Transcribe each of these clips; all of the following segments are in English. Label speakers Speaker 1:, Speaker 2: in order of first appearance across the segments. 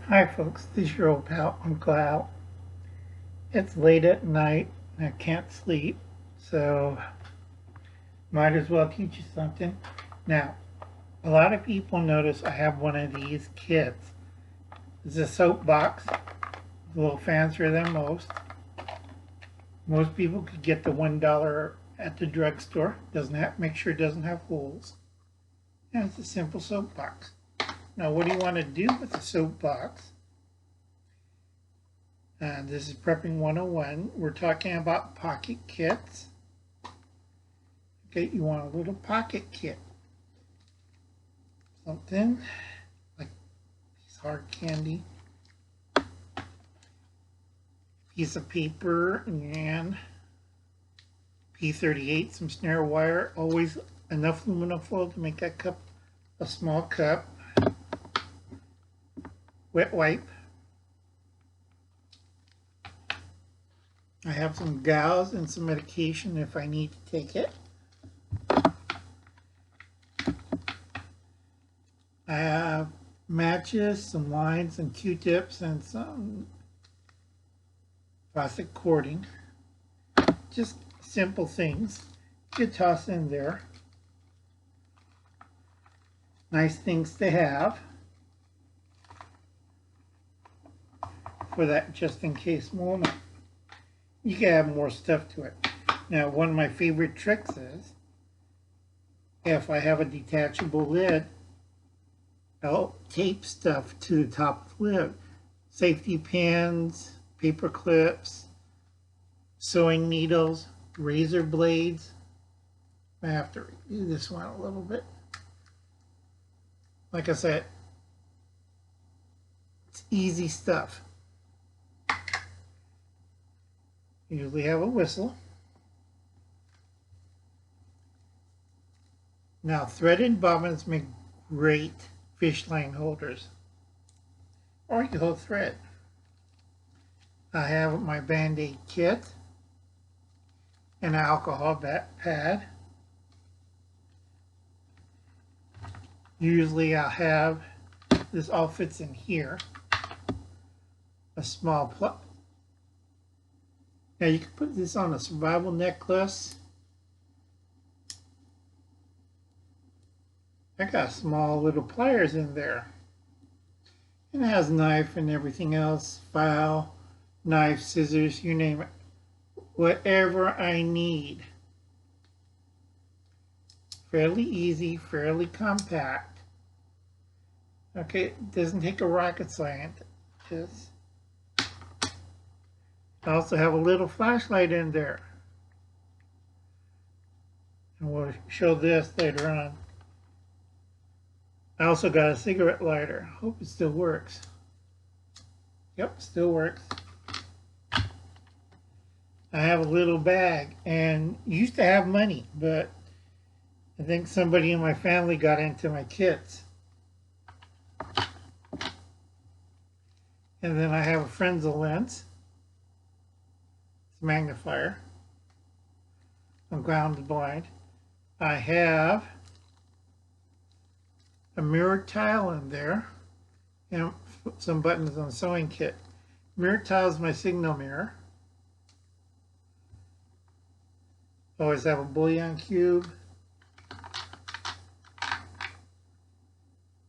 Speaker 1: Hi folks, this is your old pal, Uncle Al. It's late at night and I can't sleep, so might as well teach you something. Now, a lot of people notice I have one of these kits. It's a soap box, a little fancier than most. Most people could get the $1 at the drugstore. Make sure it doesn't have holes. And it's a simple soap box. Now, what do you want to do with the soap box? This is Prepping 101. We're talking about pocket kits. Okay, you want a little pocket kit. Something like piece of hard candy, piece of paper, and P38, some snare wire. Always enough aluminum foil to make that cup a small cup. Wet wipe. I have some gauze and some medication if I need to take it. I have matches, some lines and Q-tips, and some plastic cording. Just simple things. You toss in there. Nice things to have for that just in case moment. You can add more stuff to it. Now, one of my favorite tricks is if I have a detachable lid, I'll tape stuff to the top of the lid. Safety pins, paper clips, sewing needles, razor blades. I have to redo this one a little bit. Like I said, it's easy stuff. Usually have a whistle. Now, threaded bobbins make great fish line holders, or you hold thread. I have my Band-Aid kit, an alcohol pad. Usually I'll have, this all fits in here, a small plug. Now you can put this on a survival necklace. I got small little pliers in there. And it has knife and everything else, file, knife, scissors, you name it. Whatever I need. Fairly easy, fairly compact. Okay, it doesn't take a rocket scientist. I also have a little flashlight in there. And we'll show this later on. I also got a cigarette lighter. Hope it still works. Yep, still works. I have a little bag and used to have money, but I think somebody in my family got into my kits. And then I have a Frenzel lens. It's a magnifier. I'm ground blind. I have a mirror tile in there and some buttons on the sewing kit. Mirror tile is my signal mirror. Always have a bouillon cube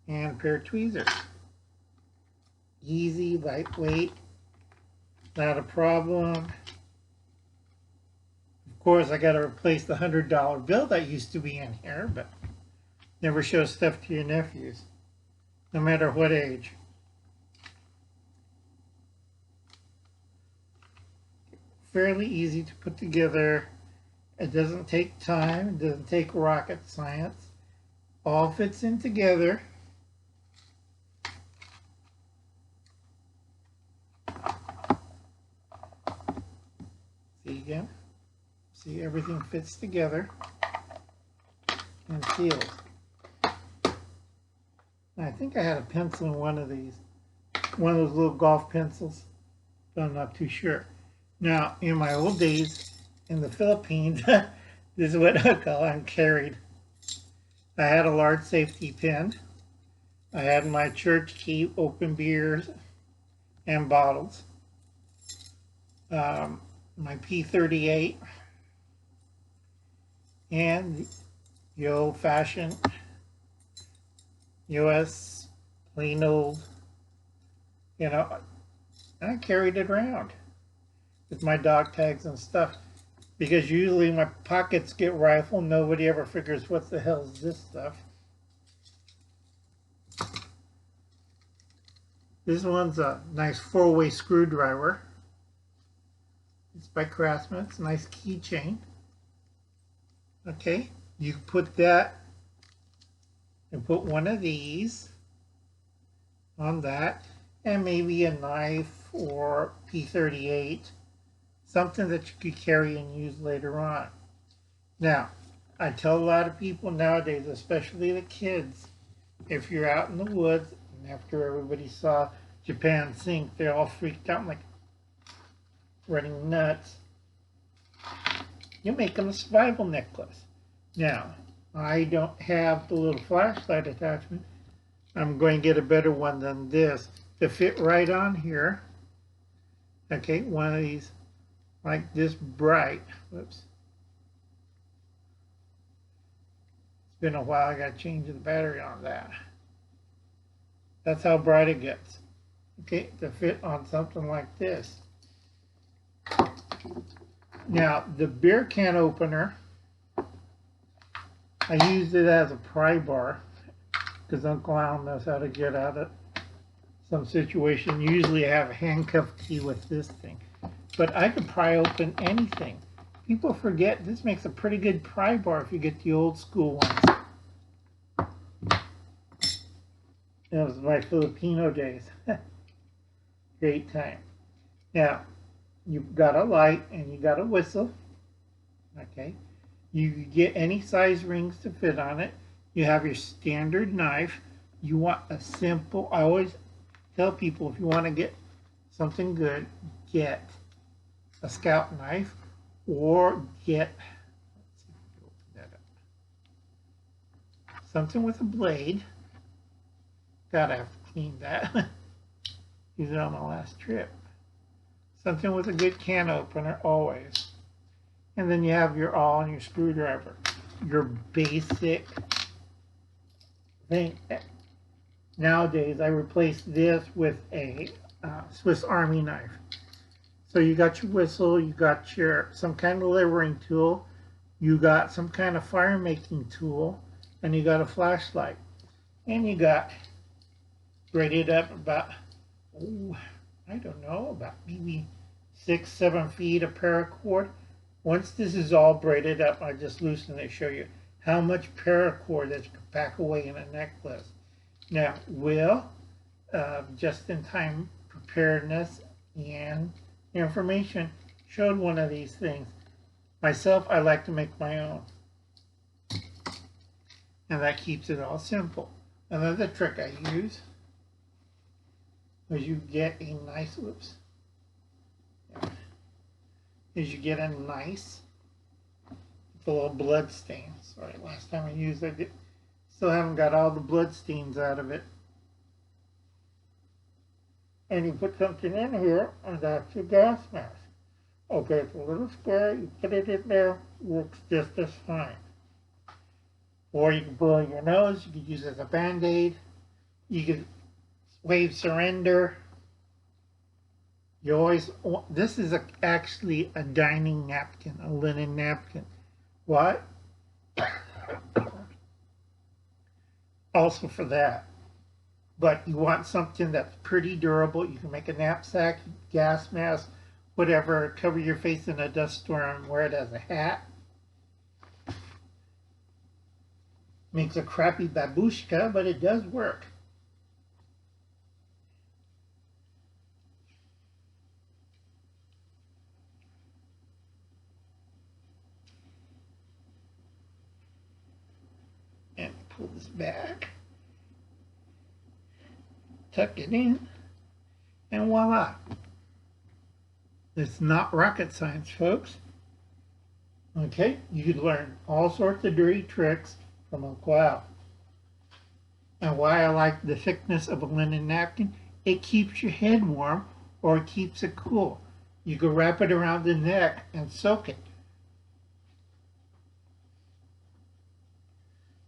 Speaker 1: and a pair of tweezers. Easy, lightweight, not a problem. Of course, I got to replace the $100 bill that used to be in here, but never show stuff to your nephews, no matter what age. Fairly easy to put together. It doesn't take time. It doesn't take rocket science. All fits in together. See again? See, everything fits together and seals. I think I had a pencil in one of these. One of those little golf pencils, but I'm not too sure. Now, in my old days in the Philippines, this is what I carried. I had a large safety pin. I had my church key, open beers, and bottles. My P38 and the old-fashioned US plain old, you know, I carried it around with my dog tags and stuff because usually my pockets get rifled. Nobody ever figures what the hell is this stuff. This one's a nice 4-way screwdriver. It's by Craftsman. It's a nice keychain. Okay, you put that and put one of these on that, and maybe a knife or P38, something that you could carry and use later on. Now, I tell a lot of people nowadays, especially the kids, if you're out in the woods, and after everybody saw Japan sink, they're all freaked out, like running nuts. You make them a survival necklace. Now, I don't have the little flashlight attachment. I'm going to get a better one than this to fit right on here. Okay, one of these like this bright. Whoops. It's been a while. I got to change the battery on that. That's how bright it gets. Okay, to fit on something like this. Now, the beer can opener, I used it as a pry bar because Uncle Al knows how to get out of some situation. Usually I have a handcuff key with this thing, but I can pry open anything. People forget this makes a pretty good pry bar if you get the old school ones. That was my Filipino days. Great time. Now, you've got a light and you got a whistle. Okay. You get any size rings to fit on it. You have your standard knife. You want a simple, I always tell people if you want to get something good, get a scout knife or get, let's see if we can open that up, something with a blade. God, I have to clean that. Use it on my last trip. Something with a good can opener always. And then you have your awl and your screwdriver. Your basic thing. Nowadays, I replace this with a Swiss Army knife. So you got your whistle, you got your some kind of levering tool, you got some kind of fire making tool, and you got a flashlight. And you got braided up about, oh, I don't know, about maybe 6-7 feet of paracord. Once this is all braided up, I just loosen it to show you how much paracord that you can pack away in a necklace. Now, Will, just-in-time preparedness and information, showed one of these things. Myself, I like to make my own. And that keeps it all simple. Another trick I use is you get a nice, whoops, is you get a nice, it's a little blood stain. Sorry, last time I used it, I still haven't got all the blood stains out of it. And you put something in here, and that's your gas mask. Okay, it's a little square, you put it in there, works just as fine. Or you can blow your nose, you could use it as a band-aid, you could wave surrender. You always, this is actually a dining napkin, a linen napkin. What? Also for that. But you want something that's pretty durable. You can make a knapsack, gas mask, whatever, cover your face in a dust storm, wear it as a hat. Makes a crappy babushka, but it does work. And pull this back. Tuck it in. And voila. It's not rocket science, folks. Okay, you could learn all sorts of dirty tricks from Uncle Al. And why I like the thickness of a linen napkin, it keeps your head warm or it keeps it cool. You can wrap it around the neck and soak it.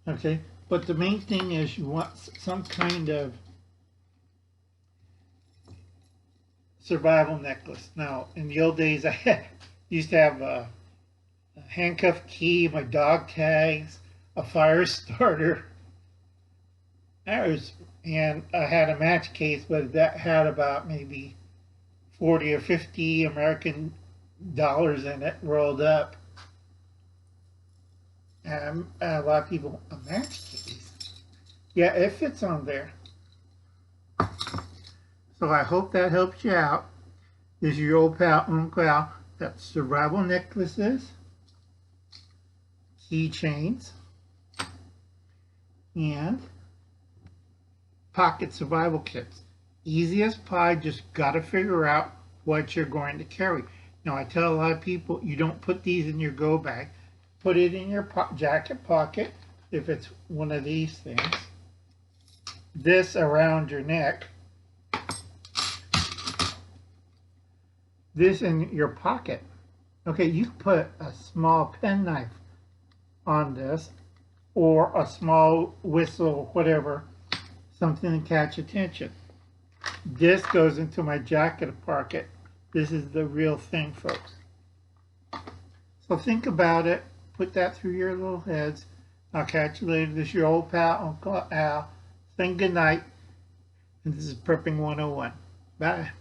Speaker 1: Okay, but the main thing is you want some kind of survival necklace. Now, in the old days, I used to have a handcuff key, my dog tags, a fire starter. And I had a match case, but that had about maybe 40 or 50 American dollars in it rolled up. And a lot of people, a match case? Yeah, it fits on there. So I hope that helps you out. This is your old pal, Uncle Al. That's survival necklaces, keychains, and pocket survival kits. Easy as pie, just got to figure out what you're going to carry. Now, I tell a lot of people, you don't put these in your go bag. Put it in your jacket pocket, if it's one of these things. This around your neck. This in your pocket. Okay, you can put a small penknife on this, or a small whistle, whatever, something to catch attention. This goes into my jacket pocket. This is the real thing, folks. So think about it. Put that through your little heads. I'll catch you later. This is your old pal, Uncle Al, saying good night. And this is Prepping 101. Bye.